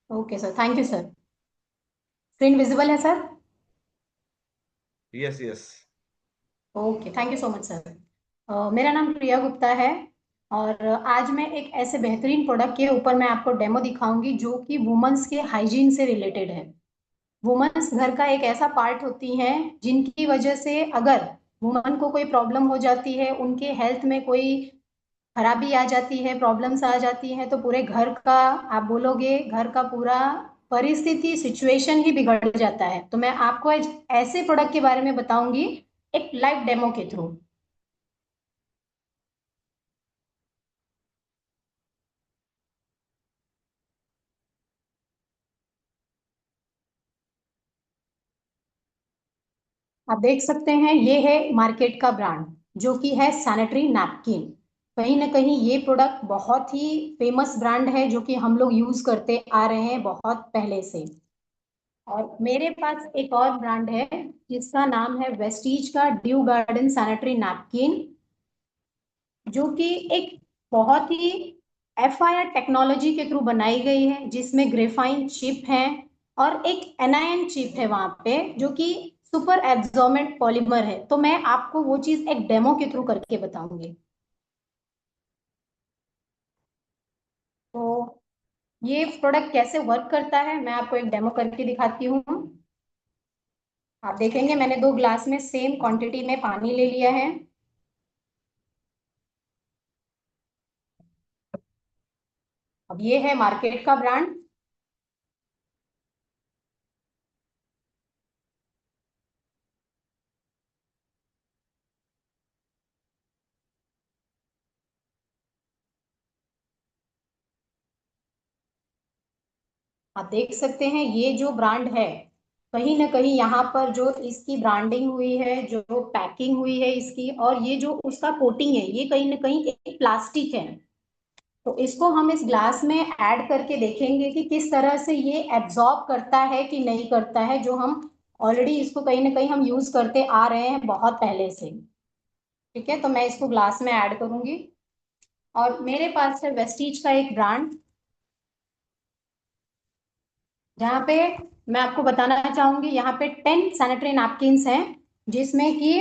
Okay sir, thank you sir. Screen visible है sir? Yes yes. Okay, thank you so much sir. मेरा नाम प्रिया गुप्ता है। और आज मैं एक ऐसे बेहतरीन प्रोडक्ट के ऊपर मैं आपको डेमो दिखाऊंगी जो कि वुमेन्स के हाइजीन से रिलेटेड है। वुमेन्स घर का एक ऐसा पार्ट होती हैं जिनकी वजह से अगर वुमन को कोई प्रॉब्लम हो जाती है, उनके हेल्थ में कोई खराबी आ जाती है, प्रॉब्लम्स आ जाती हैं, तो पूरे घर का, आप बोलोगे घर का पूरा परिस्थिति सिचुएशन ही बिगड़ जाता है। तो मैं आपको आज ऐसे प्रोडक्ट के बारे में बताऊंगी एक लाइव डेमो के थ्रू। आप देख सकते हैं ये है मार्केट का ब्रांड जो कि है सैनिटरी नैपकिन। कहीं ना कहीं ये प्रोडक्ट बहुत ही फेमस ब्रांड है जो कि हम लोग यूज करते आ रहे हैं बहुत पहले से। और मेरे पास एक और ब्रांड है जिसका नाम है वेस्टीज का ड्यू गार्डन सैनिटरी नैपकिन, जो कि एक बहुत ही FIR टेक्नोलॉजी के थ्रू बनाई गई है, जिसमें ग्रेफाइन चिप है और एक एनायन चिप है वहां पे जो कि सुपर एब्जॉर्मेंट पॉलीमर है। तो मैं आपको वो चीज एक डेमो के थ्रू करके बताऊंगी। तो ये प्रोडक्ट कैसे वर्क करता है मैं आपको एक डेमो करके दिखाती हूँ। आप देखेंगे मैंने 2 ग्लास में सेम क्वांटिटी में पानी ले लिया है। अब ये है मार्केट का ब्रांड। आप देख सकते हैं ये जो ब्रांड है, कहीं ना कहीं यहाँ पर जो इसकी ब्रांडिंग हुई है, जो पैकिंग हुई है इसकी, और ये जो उसका कोटिंग है, ये कहीं ना कहीं एक प्लास्टिक है। तो इसको हम इस ग्लास में ऐड करके देखेंगे कि किस तरह से ये एब्जॉर्ब करता है कि नहीं करता है, जो हम ऑलरेडी इसको कहीं ना कहीं हम यूज करते आ रहे हैं बहुत पहले से। ठीक है, तो मैं इसको ग्लास में ऐड करूंगी। और मेरे पास है वेस्टीज का एक ब्रांड, जहाँ पे मैं आपको बताना चाहूंगी, यहाँ पे 10 सैनिटरी नैपकिन्स हैं, जिसमें कि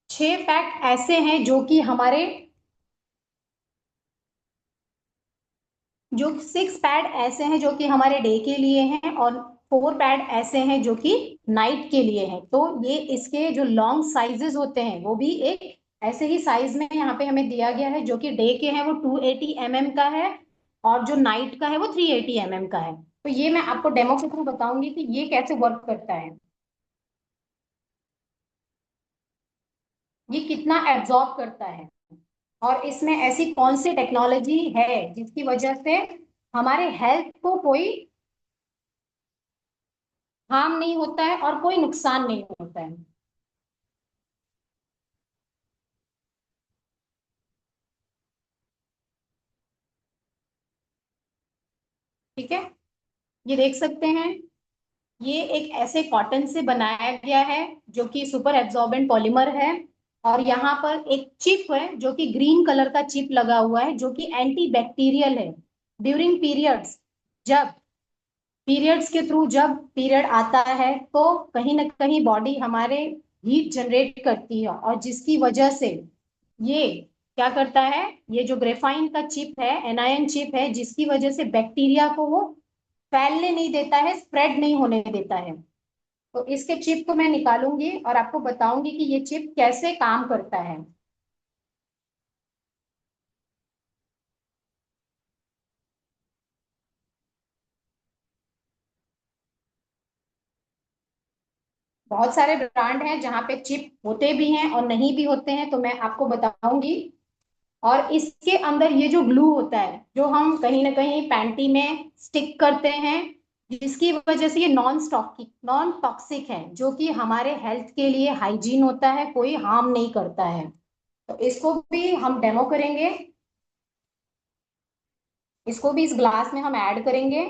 6 पैक ऐसे हैं जो कि हमारे, जो 6 पैड ऐसे हैं जो कि हमारे डे के लिए हैं, और 4 पैड ऐसे हैं जो कि नाइट के लिए हैं। तो ये इसके जो लॉन्ग साइजेस होते हैं वो भी एक ऐसे ही साइज में यहाँ पे हमें दिया गया है। जो कि डे के हैं वो 280 mm का है, और जो नाइट का है वो 380 mm का है। तो ये मैं आपको डेमो के थ्रू बताऊंगी कि ये कैसे वर्क करता है, ये कितना एब्जॉर्ब करता है, और इसमें ऐसी कौन सी टेक्नोलॉजी है जिसकी वजह से हमारे हेल्थ को कोई हार्म नहीं होता है और कोई नुकसान नहीं होता है। ठीक है, ये देख सकते हैं, ये एक ऐसे कॉटन से बनाया गया है जो कि सुपर एब्जॉर्बेंट पॉलीमर है। और यहाँ पर एक चिप है जो कि ग्रीन कलर का चिप लगा हुआ है, जो कि एंटी बैक्टीरियल है। ड्यूरिंग पीरियड्स, जब पीरियड्स के थ्रू जब पीरियड आता है तो कहीं ना कहीं बॉडी हमारे हीट जनरेट करती है, और जिसकी वजह से ये क्या करता है, ये जो ग्रेफाइन का चिप है, एनायन चिप है, जिसकी वजह से बैक्टीरिया को वो फैलने नहीं देता है, स्प्रेड नहीं होने देता है। तो इसके चिप को मैं निकालूंगी और आपको बताऊंगी कि ये चिप कैसे काम करता है। बहुत सारे ब्रांड हैं जहाँ पे चिप होते भी हैं और नहीं भी होते हैं, तो मैं आपको बताऊंगी। और इसके अंदर ये जो ग्लू होता है जो हम कहीं ना कहीं पैंटी में स्टिक करते हैं, जिसकी वजह से ये नॉन टॉक्सिक है, जो कि हमारे हेल्थ के लिए हाइजीन होता है, कोई हार्म नहीं करता है। तो इसको भी हम डेमो करेंगे, इसको भी इस ग्लास में हम ऐड करेंगे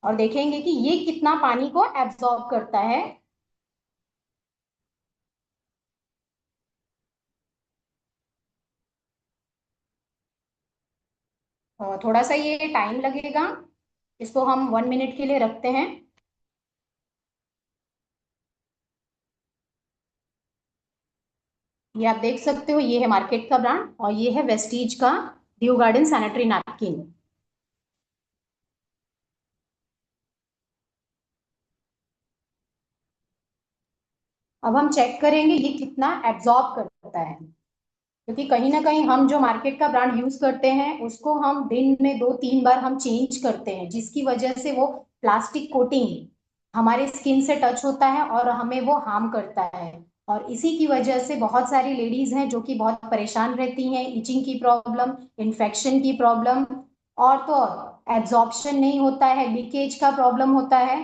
और देखेंगे कि ये कितना पानी को एब्जॉर्ब करता है। थोड़ा सा ये टाइम लगेगा, इसको हम 1 मिनट के लिए रखते हैं। ये आप देख सकते हो, ये है मार्केट का ब्रांड और ये है वेस्टीज का ड्यू गार्डन सैनिटरी नैपकिन। अब हम चेक करेंगे ये कितना एब्जॉर्ब करता है, क्योंकि कहीं ना कहीं हम जो मार्केट का ब्रांड यूज करते हैं उसको हम दिन में 2-3 बार हम चेंज करते हैं, जिसकी वजह से वो प्लास्टिक कोटिंग हमारे स्किन से टच होता है और हमें वो हार्म करता है। और इसी की वजह से बहुत सारी लेडीज हैं जो कि बहुत परेशान रहती हैं, इचिंग की प्रॉब्लम, इन्फेक्शन की प्रॉब्लम, और तो और एब्जॉर्प्शन नहीं होता है, लीकेज का प्रॉब्लम होता है।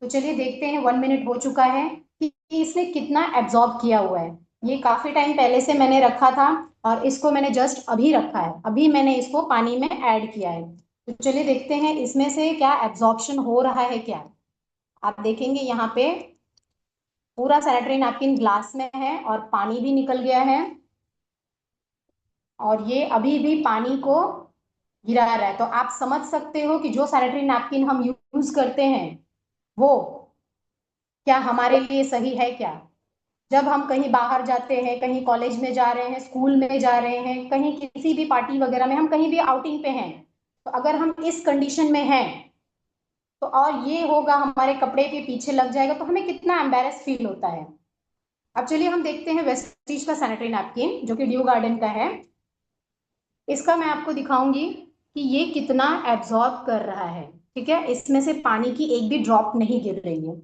तो चलिए देखते हैं, 1 मिनट हो चुका है कि इसने कितना एब्जॉर्ब किया हुआ है। ये काफी टाइम पहले से मैंने रखा था और इसको मैंने जस्ट अभी रखा है, अभी मैंने इसको पानी में ऐड किया है। तो चलिए देखते हैं इसमें से क्या एब्जॉर्प्शन हो रहा है क्या। आप देखेंगे यहाँ पे पूरा सैनिटरी नैपकिन ग्लास में है और पानी भी निकल गया है, और ये अभी भी पानी को गिरा रहा है। तो आप समझ सकते हो कि जो सैनिटरी नैपकिन हम यूज करते हैं वो क्या हमारे लिए सही है क्या। जब हम कहीं बाहर जाते हैं, कहीं कॉलेज में जा रहे हैं, स्कूल में जा रहे हैं, कहीं किसी भी पार्टी वगैरह में, हम कहीं भी आउटिंग पे हैं, तो अगर हम इस कंडीशन में हैं तो और ये होगा हमारे कपड़े के पीछे लग जाएगा तो हमें कितना एम्बेरस फील होता है। अब चलिए हम देखते हैं वेस्टीज का सैनिटरी नैपकिन जो कि ड्यू गार्डन का है। इसका मैं आपको दिखाऊंगी कि ये कितना एब्जॉर्ब कर रहा है। ठीक है, इसमें से पानी की एक भी ड्रॉप नहीं गिर रही है।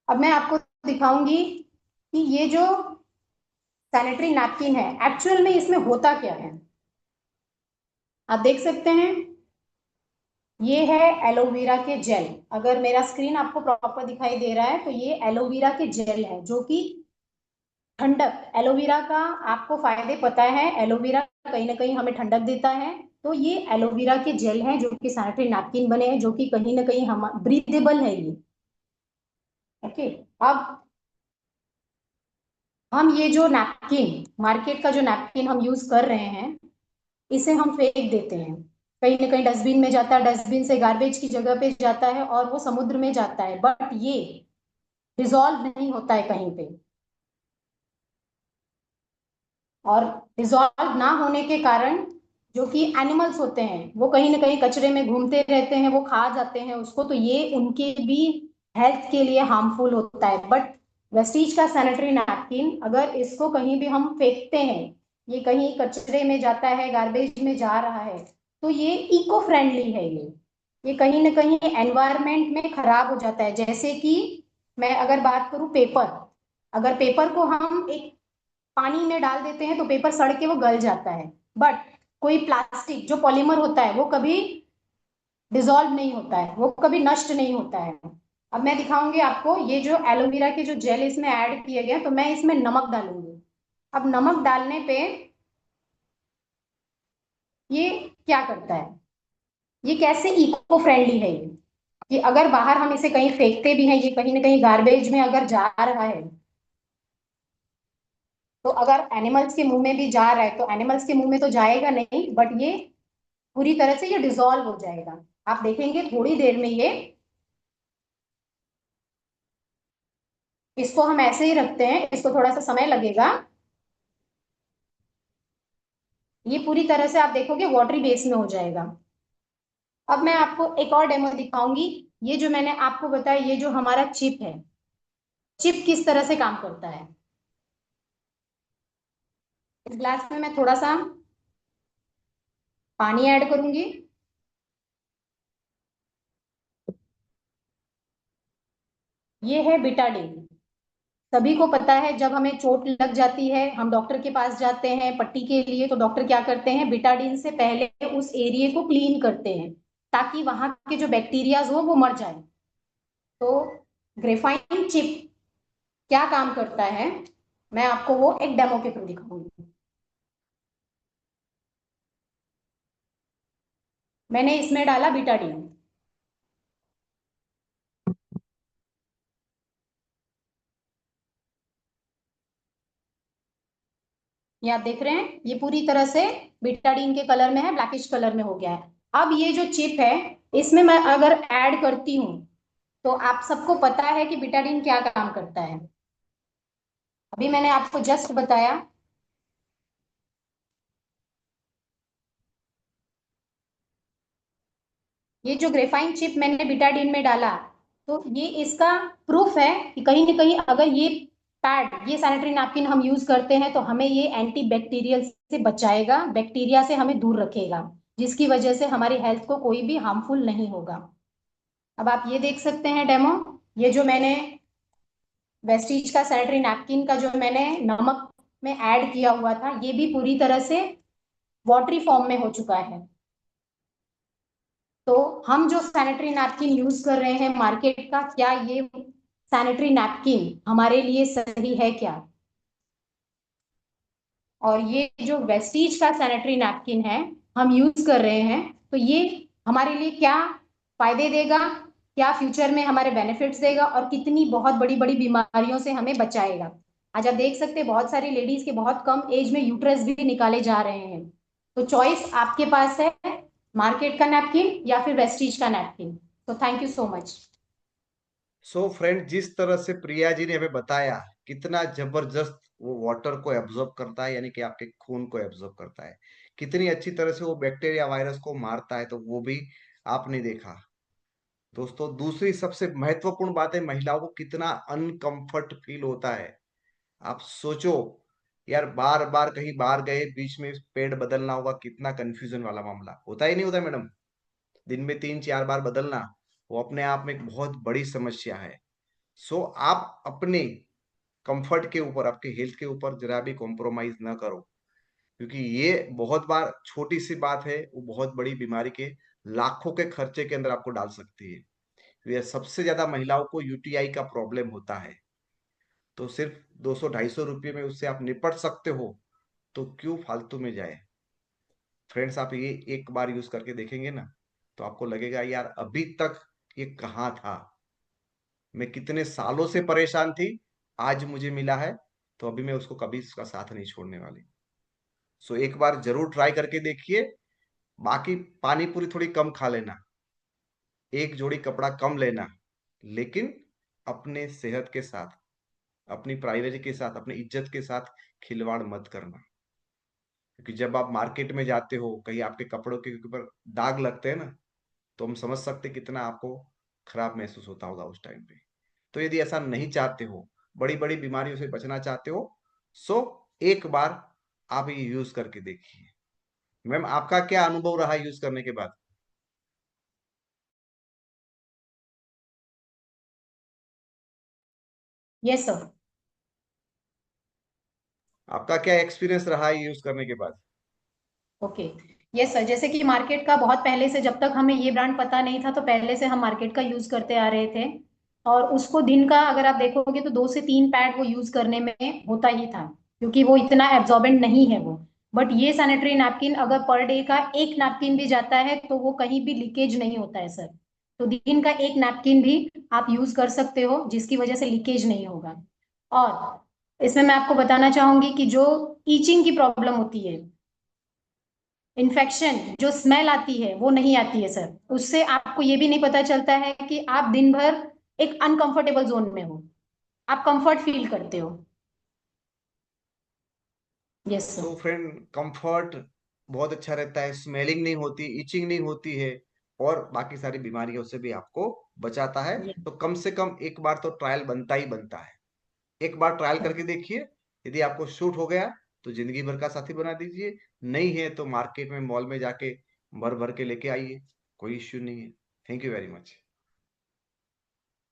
अब मैं आपको दिखाऊंगी कि ये जो सैनिटरी नैपकिन है एक्चुअल में इसमें होता क्या है। आप देख सकते हैं ये है एलोवेरा के जेल। अगर मेरा स्क्रीन आपको प्रॉपर दिखाई दे रहा है तो ये एलोवेरा के जेल है जो कि ठंडक, एलोवेरा का आपको फायदे पता है, एलोवेरा कहीं ना कहीं हमें ठंडक देता है। तो ये एलोवेरा के जेल है जो कि सैनिटरी नैपकिन बने हैं, जो कि कहीं ना कहीं हम ब्रीदेबल है ये। ओके। अब हम ये जो नैपकिन, मार्केट का जो नैपकिन हम यूज कर रहे हैं, इसे हम फेंक देते हैं, कहीं ना कहीं डस्टबिन में जाता है, डस्टबिन से गार्बेज की जगह पे जाता है और वो समुद्र में जाता है, बट ये डिजॉल्व नहीं होता है कहीं पे। और डिजॉल्व ना होने के कारण जो कि एनिमल्स होते हैं वो कहीं ना कहीं कचरे में घूमते रहते हैं, वो खा जाते हैं उसको, तो ये उनके भी हेल्थ के लिए हार्मफुल होता है। बट वेस्टीज का सैनिटरी नैपकिन अगर इसको कहीं भी हम फेंकते हैं, ये कहीं कचरे में जाता है, गार्बेज में जा रहा है, तो ये इको फ्रेंडली है। ये कहीं ना कहीं एनवायरमेंट में खराब हो जाता है। जैसे कि मैं अगर बात करूं पेपर, अगर पेपर को हम एक पानी में डाल देते हैं तो पेपर सड़ के वो गल जाता है, बट कोई प्लास्टिक जो पॉलीमर होता है वो कभी डिसॉल्व नहीं होता है, वो कभी नष्ट नहीं होता है। अब मैं दिखाऊंगी आपको ये जो एलोवेरा के जो जेल इसमें ऐड किए गए, तो मैं इसमें नमक डालूंगी। अब नमक डालने पे ये क्या करता है, ये कैसे इको फ्रेंडली है ये, कि अगर बाहर हम इसे कहीं फेंकते भी हैं, ये कहीं ना कहीं गार्बेज में अगर जा रहा है, तो अगर एनिमल्स के मुंह में भी जा रहा है तो एनिमल्स के मुंह में तो जाएगा नहीं, बट ये पूरी तरह से ये डिसॉल्व हो जाएगा। आप देखेंगे थोड़ी देर में ये, इसको हम ऐसे ही रखते हैं, इसको थोड़ा सा समय लगेगा, ये पूरी तरह से आप देखोगे वाटरी बेस में हो जाएगा। अब मैं आपको एक और डेमो दिखाऊंगी। ये जो मैंने आपको बताया, ये जो हमारा चिप है, चिप किस तरह से काम करता है। इस ग्लास में मैं थोड़ा सा पानी ऐड करूंगी। ये है बिटाडिन। सभी को पता है जब हमें चोट लग जाती है हम डॉक्टर के पास जाते हैं पट्टी के लिए, तो डॉक्टर क्या करते हैं, बिटाडिन से पहले उस एरिया को क्लीन करते हैं ताकि वहां के जो बैक्टीरियाज हो वो मर जाए। तो ग्रेफाइन चिप क्या काम करता है, मैं आपको वो एक डेमो के थ्रू दिखाऊंगी। मैंने इसमें डाला बिटाडिन। ये आप देख रहे हैं ये पूरी तरह से बिटाडीन के कलर में है, ब्लैकिश कलर में हो गया है। अब ये जो चिप है, इसमें मैं अगर ऐड करती हूँ, तो आप सबको पता है कि बिटाडीन क्या काम करता है। अभी मैंने आपको जस्ट बताया। ये जो ग्रेफाइन चिप मैंने बिटाडीन में डाला, तो ये इसका प्रूफ है कि कहीं ना कहीं अगर ये पैड, ये सैनिटरी नैपकिन हम यूज करते हैं तो हमें ये एंटी बैक्टीरियल से बचाएगा, बैक्टीरिया से हमें दूर रखेगा, जिसकी वजह से हमारी हेल्थ को कोई भी हार्मफुल नहीं होगा। अब आप ये देख सकते हैं डेमो, ये जो मैंने वेस्टीज का सैनिटरी नैपकिन का जो मैंने नमक में ऐड किया हुआ था, ये भी पूरी तरह से वाटरी फॉर्म में हो चुका है। तो हम जो सैनिटरी नैपकिन यूज कर रहे हैं मार्केट का, क्या ये सैनिटरी नैपकिन हमारे लिए सही है क्या? और ये जो वेस्टीज का सैनिटरी नैपकिन है हम यूज कर रहे हैं, तो ये हमारे लिए क्या फायदे देगा, क्या फ्यूचर में हमारे बेनिफिट्स देगा, और कितनी बहुत बड़ी बड़ी बीमारियों से हमें बचाएगा। आज आप देख सकते हैं बहुत सारी लेडीज के बहुत कम एज में यूट्रस भी निकाले जा रहे हैं। तो चॉइस आपके पास है, मार्केट का नैपकिन या फिर वेस्टीज का नैपकिन। तो thank you so much. So friend, जिस तरह से प्रिया जी ने हमें बताया कितना जबरदस्त वो वाटर को एब्जॉर्ब करता है, यानी कि आपके खून को एब्जॉर्ब करता है, कितनी अच्छी तरह से वो बैक्टीरिया वायरस को मारता है, तो वो भी आपने देखा। दोस्तों, दूसरी सबसे महत्वपूर्ण बात है, महिलाओं को कितना अनकंफर्ट फील होता है। आप सोचो यार, बार बार कहीं बाहर गए, बीच में पेड़ बदलना होगा, कितना कंफ्यूजन वाला मामला होता ही नहीं होता मैडम। दिन में 3-4 बार बदलना, वो अपने आप में एक बहुत बड़ी समस्या है। सो आप अपने कंफर्ट के ऊपर, आपके हेल्थ के ऊपर जरा भी कॉम्प्रोमाइज ना करो, क्योंकि ये बहुत बार छोटी सी बात है, वो बहुत बड़ी बीमारी के लाखों के खर्चे के अंदर आपको डाल सकती है। ये सबसे ज्यादा महिलाओं को यूटीआई का प्रॉब्लम होता है। तो सिर्फ 200-250 रुपये में उससे आप निपट सकते हो, तो क्यों फालतू में जाए। फ्रेंड्स, आप ये एक बार यूज करके देखेंगे ना, तो आपको लगेगा यार अभी तक ये कहाँ था, मैं कितने सालों से परेशान थी, आज मुझे मिला है, तो अभी मैं उसको कभी उसका साथ नहीं छोड़ने वाली। सो एक बार जरूर ट्राई करके देखिए। बाकी पानी पूरी थोड़ी कम खा लेना, एक जोड़ी कपड़ा कम लेना, लेकिन अपने सेहत के साथ, अपनी प्राइवेसी के साथ, अपनी इज्जत के साथ खिलवाड़ मत करना। क्योंकि जब आप मार्केट में जाते हो, कहीं आपके कपड़ों के ऊपर दाग लगते हैं ना, तो हम समझ सकते कितना आपको खराब महसूस होता होगा उस टाइम पे। तो यदि ऐसा नहीं चाहते हो, बड़ी बड़ी बीमारियों से बचना चाहते हो, सो एक बार आप ये यूज करके देखिए। मैम, आपका क्या अनुभव रहा यूज करने के बाद? Yes sir. आपका क्या एक्सपीरियंस रहा है यूज करने के बाद? ओके। यस सर, जैसे कि मार्केट का बहुत पहले से, जब तक हमें ये ब्रांड पता नहीं था तो पहले से हम मार्केट का यूज करते आ रहे थे। और उसको दिन का अगर आप देखोगे तो 2 से 3 पैड वो यूज करने में होता ही था, क्योंकि वो इतना एब्जॉर्बेंट नहीं है वो। बट ये सैनिटरी नैपकिन अगर पर डे का एक नैपकिन भी जाता है तो वो कहीं भी लीकेज नहीं होता है सर। तो दिन का एक नैपकिन भी आप यूज कर सकते हो, जिसकी वजह से लीकेज नहीं होगा। और इसमें मैं आपको बताना चाहूंगी कि जो ईचिंग की प्रॉब्लम होती है, इन्फेक्शन, जो स्मेल आती है वो नहीं आती है सर। उससे आपको ये भी नहीं पता चलता है कि आप दिन भर एक अनकंफर्टेबल जोन में हो, आप कंफर्ट फील करते हो। Yes sir. So friend, comfort बहुत अच्छा रहता है, स्मेलिंग नहीं होती, इचिंग नहीं होती है, और बाकी सारी बीमारियों से भी आपको बचाता है। तो कम से कम एक बार तो ट्रायल बनता ही बनता है। एक बार ट्रायल करके देखिए, यदि आपको शूट हो गया तो जिंदगी भर का साथी बना दीजिए, नहीं है तो मार्केट में, मॉल में जाके भर भर के लेके आइए, कोई इश्यू नहीं है। Thank you very much.